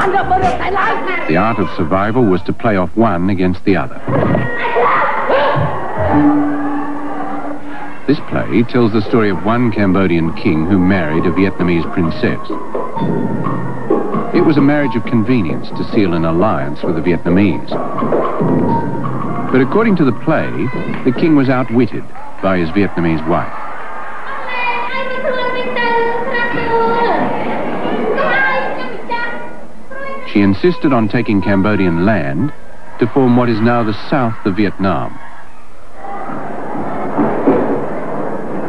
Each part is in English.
The art of survival was to play off one against the other. This play tells the story of one Cambodian king who married a Vietnamese princess. It was a marriage of convenience to seal an alliance with the Vietnamese. But according to the play, the king was outwitted by his Vietnamese wife. She insisted on taking Cambodian land to form what is now the south of Vietnam.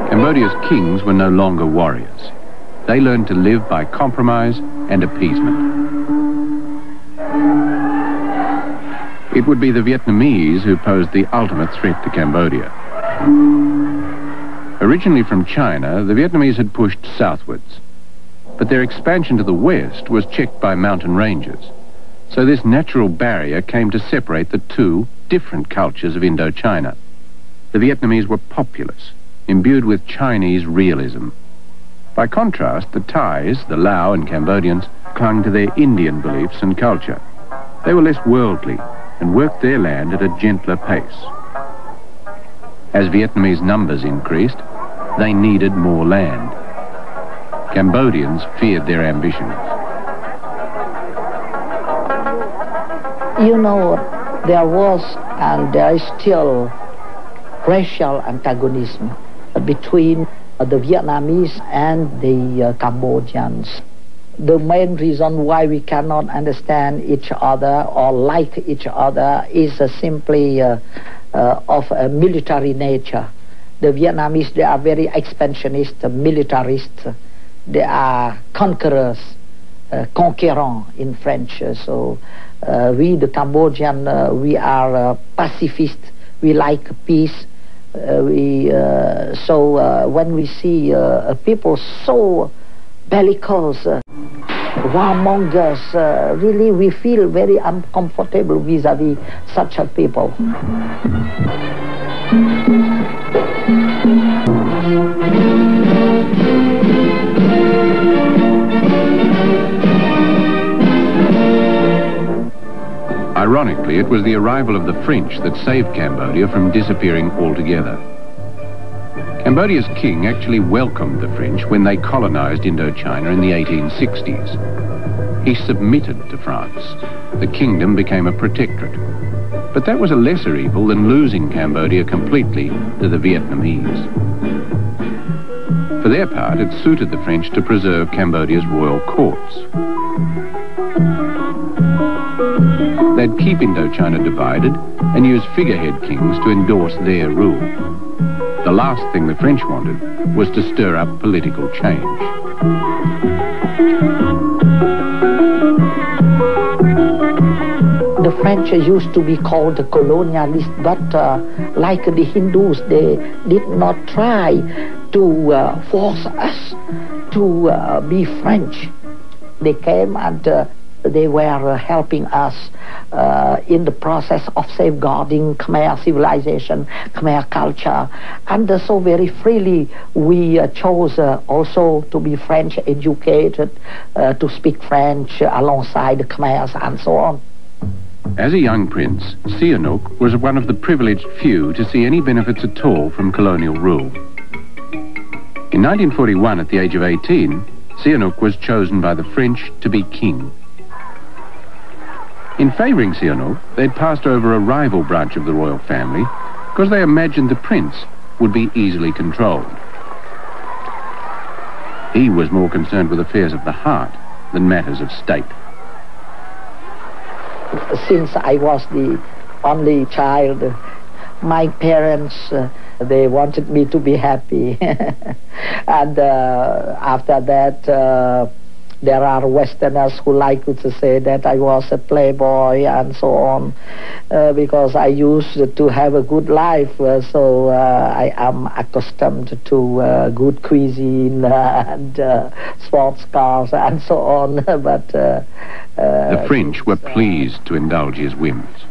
Cambodia's kings were no longer warriors. They learned to live by compromise and appeasement. It would be the Vietnamese who posed the ultimate threat to Cambodia. Originally from China, the Vietnamese had pushed southwards, but their expansion to the west was checked by mountain ranges. So this natural barrier came to separate the two different cultures of Indochina. The Vietnamese were populous, imbued with Chinese realism. By contrast, the Thais, the Lao and Cambodians clung to their Indian beliefs and culture. They were less worldly and worked their land at a gentler pace. As Vietnamese numbers increased, they needed more land. Cambodians feared their ambitions. You know, there was and there is still racial antagonism between the Vietnamese and the Cambodians. The main reason why we cannot understand each other or like each other is simply of a military nature. The Vietnamese, they are very expansionist, militarist. They are conquerors, conquérants in French. So we, the Cambodian, we are pacifist. We like peace. When we see people so bellicose, warmongers, really we feel very uncomfortable vis-à-vis such a people. Ironically, it was the arrival of the French that saved Cambodia from disappearing altogether. Cambodia's king actually welcomed the French when they colonized Indochina in the 1860s. He submitted to France. The kingdom became a protectorate. But that was a lesser evil than losing Cambodia completely to the Vietnamese. For their part, it suited the French to preserve Cambodia's royal courts. They'd keep Indochina divided and use figurehead kings to endorse their rule. The last thing the French wanted was to stir up political change. The French used to be called the colonialists, but like the Hindus, they did not try to force us to be French. They came and they were helping us in the process of safeguarding Khmer civilization, Khmer culture. And so very freely we chose also to be French educated, to speak French alongside the Khmers and so on. As a young prince, Sihanouk was one of the privileged few to see any benefits at all from colonial rule. In 1941, at the age of 18, Sihanouk was chosen by the French to be king. In favouring Sihanouk, they'd passed over a rival branch of the royal family because they imagined the prince would be easily controlled. He was more concerned with affairs of the heart than matters of state. Since I was the only child, my parents, they wanted me to be happy. And after that, there are Westerners who like to say that I was a playboy and so on, because I used to have a good life, so I am accustomed to good cuisine and sports cars and so on. But the French were pleased to indulge his whims.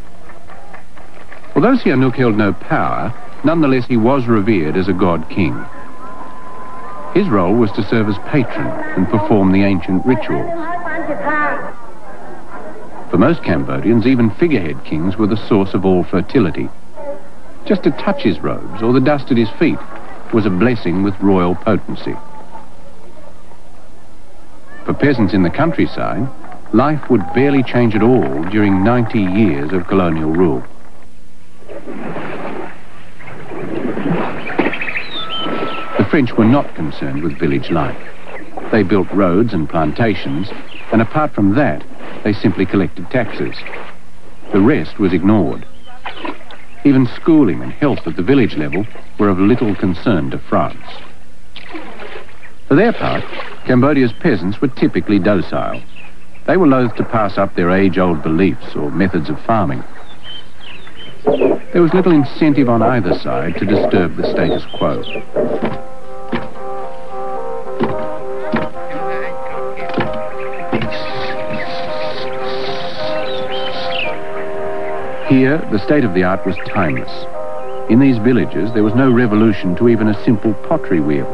Although Sihanouk held no power, nonetheless he was revered as a god king. His role was to serve as patron and perform the ancient rituals. For most Cambodians, even figurehead kings were the source of all fertility. Just to touch his robes or the dust at his feet was a blessing with royal potency. For peasants in the countryside, life would barely change at all during 90 years of colonial rule. The French were not concerned with village life. They built roads and plantations, and apart from that, they simply collected taxes. The rest was ignored. Even schooling and health at the village level were of little concern to France. For their part, Cambodia's peasants were typically docile. They were loath to pass up their age-old beliefs or methods of farming. There was little incentive on either side to disturb the status quo. Here, the state of the art was timeless. In these villages, there was no revolution to even a simple pottery wheel.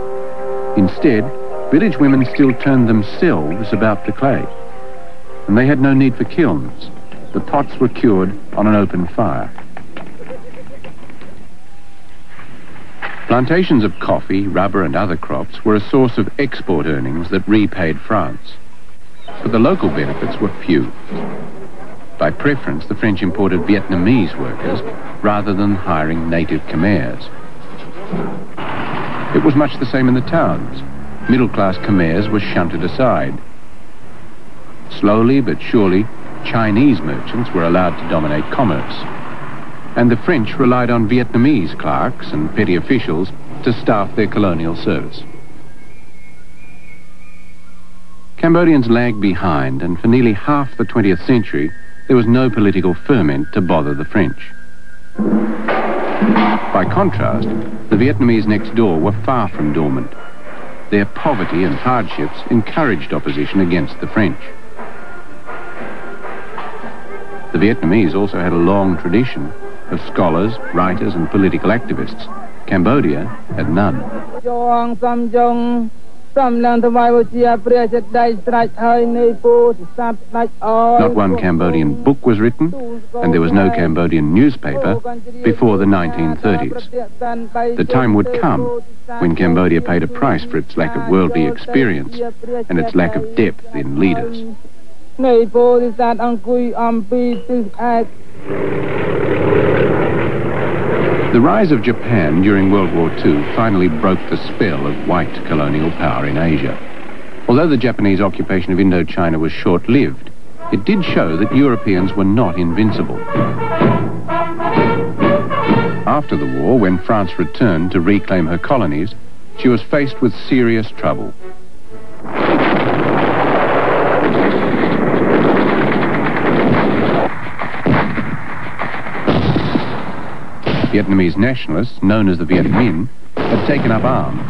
Instead, village women still turned themselves about the clay. And they had no need for kilns. The pots were cured on an open fire. Plantations of coffee, rubber and other crops were a source of export earnings that repaid France. But the local benefits were few. By preference, the French imported Vietnamese workers rather than hiring native Khmers. It was much the same in the towns. Middle-class Khmers were shunted aside. Slowly but surely, Chinese merchants were allowed to dominate commerce. And the French relied on Vietnamese clerks and petty officials to staff their colonial service. Cambodians lagged behind, and for nearly half the 20th century, there was no political ferment to bother the French. By contrast, the Vietnamese next door were far from dormant. Their poverty and hardships encouraged opposition against the French. The Vietnamese also had a long tradition of scholars, writers and political activists. Cambodia had none. Not one Cambodian book was written, and there was no Cambodian newspaper before the 1930s. The time would come when Cambodia paid a price for its lack of worldly experience and its lack of depth in leaders. The rise of Japan during World War II finally broke the spell of white colonial power in Asia. Although the Japanese occupation of Indochina was short-lived, it did show that Europeans were not invincible. After the war, when France returned to reclaim her colonies, she was faced with serious trouble. Vietnamese nationalists, known as the Viet Minh, had taken up arms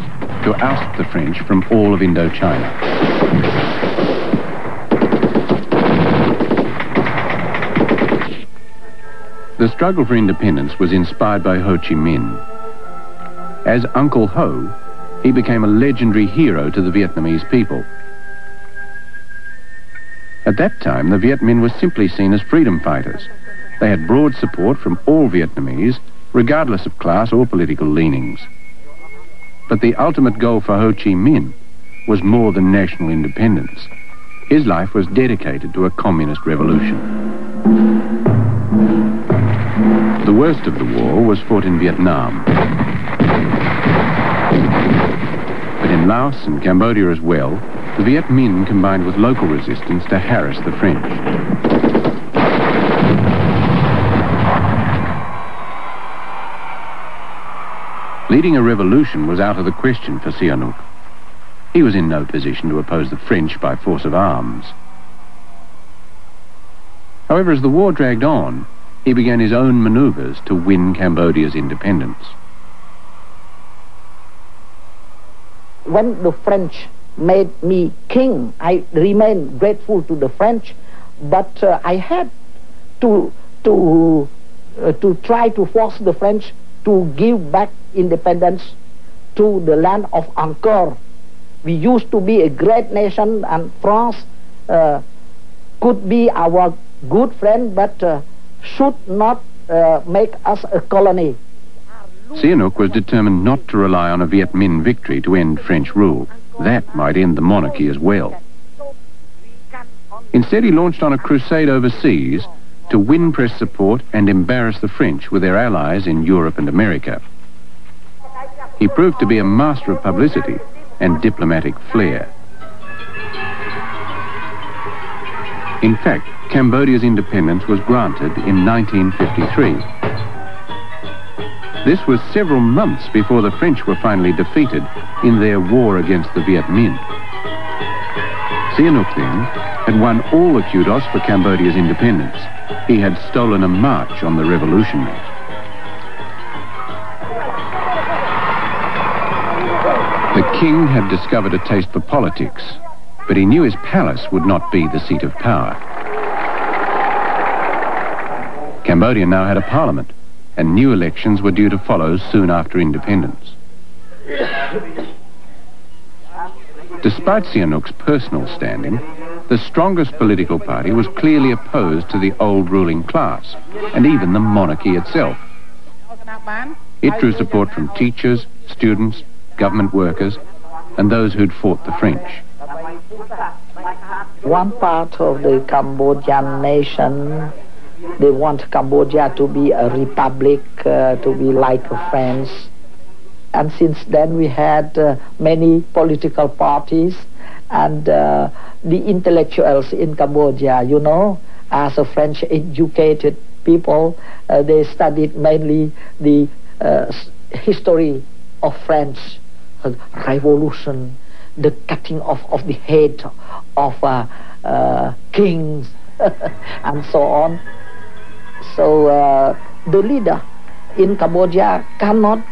to oust the French from all of Indochina. The struggle for independence was inspired by Ho Chi Minh. As Uncle Ho, he became a legendary hero to the Vietnamese people. At that time, the Viet Minh was simply seen as freedom fighters. They had broad support from all Vietnamese, regardless of class or political leanings. But the ultimate goal for Ho Chi Minh was more than national independence. His life was dedicated to a communist revolution. The worst of the war was fought in Vietnam. But in Laos and Cambodia as well, the Viet Minh combined with local resistance to harass the French. Leading a revolution was out of the question for Sihanouk. He was in no position to oppose the French by force of arms. However, as the war dragged on, he began his own maneuvers to win Cambodia's independence. When the French made me king, I remained grateful to the French, but I had to try to force the French to give back independence to the land of Angkor. We used to be a great nation, and France could be our good friend, but should not make us a colony. Sihanouk was determined not to rely on a Viet Minh victory to end French rule. That might end the monarchy as well. Instead, he launched on a crusade overseas to win press support and embarrass the French with their allies in Europe and America. He proved to be a master of publicity and diplomatic flair. In fact, Cambodia's independence was granted in 1953. This was several months before the French were finally defeated in their war against the Viet Minh. Sihanouk then had won all the kudos for Cambodia's independence. He had stolen a march on the revolutionaries. The king had discovered a taste for politics, but he knew his palace would not be the seat of power. Cambodia now had a parliament, and new elections were due to follow soon after independence. Despite Sihanouk's personal standing, the strongest political party was clearly opposed to the old ruling class, and even the monarchy itself. It drew support from teachers, students, government workers, and those who'd fought the French. One part of the Cambodian nation, they want Cambodia to be a republic, to be like France. And since then we had many political parties, and the intellectuals in Cambodia, you know, as a French educated people, they studied mainly the history of French revolution, the cutting off of the head of kings, and so on. So the leader in Cambodia cannot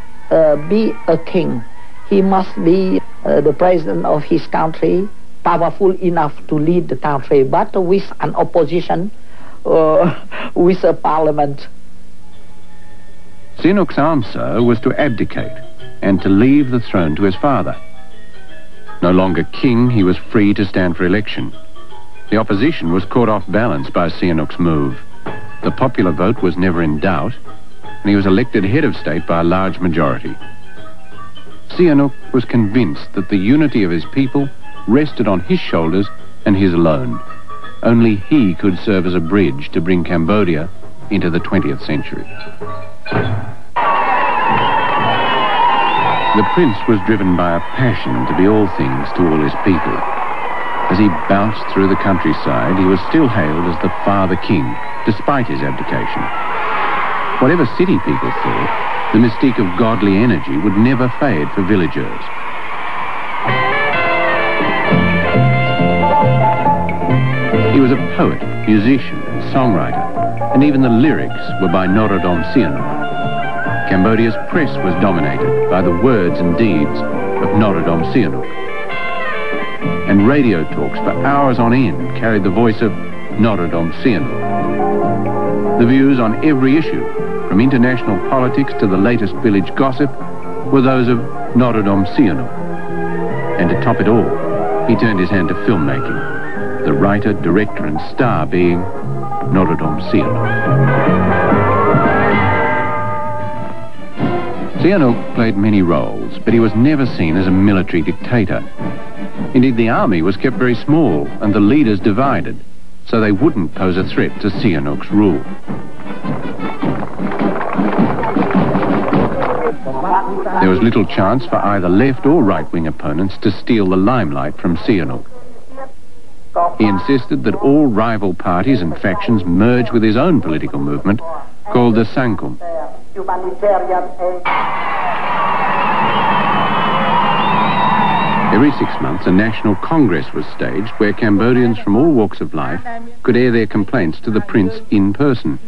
be a king. He must be the president of his country, powerful enough to lead the country, but with an opposition, with a parliament. Sihanouk's answer was to abdicate and to leave the throne to his father. No longer king, he was free to stand for election. The opposition was caught off balance by Sihanouk's move. The popular vote was never in doubt, and he was elected head of state by a large majority. Sihanouk was convinced that the unity of his people rested on his shoulders and his alone. Only he could serve as a bridge to bring Cambodia into the 20th century. The prince was driven by a passion to be all things to all his people. As he bounced through the countryside, he was still hailed as the Father King, despite his abdication. Whatever city people thought, the mystique of godly energy would never fade for villagers. He was a poet, musician, and songwriter, and even the lyrics were by Norodom Sihanouk. Cambodia's press was dominated by the words and deeds of Norodom Sihanouk. And radio talks for hours on end carried the voice of Norodom Sihanouk. The views on every issue, from international politics to the latest village gossip, were those of Norodom Sihanouk. And to top it all, he turned his hand to filmmaking, the writer, director and star being Norodom Sihanouk. Sihanouk played many roles, but he was never seen as a military dictator. Indeed, the army was kept very small and the leaders divided, so they wouldn't pose a threat to Sihanouk's rule. There was little chance for either left or right-wing opponents to steal the limelight from Sihanouk. He insisted that all rival parties and factions merge with his own political movement, called the Sangkum. Every 6 months, a national congress was staged where Cambodians from all walks of life could air their complaints to the prince in person.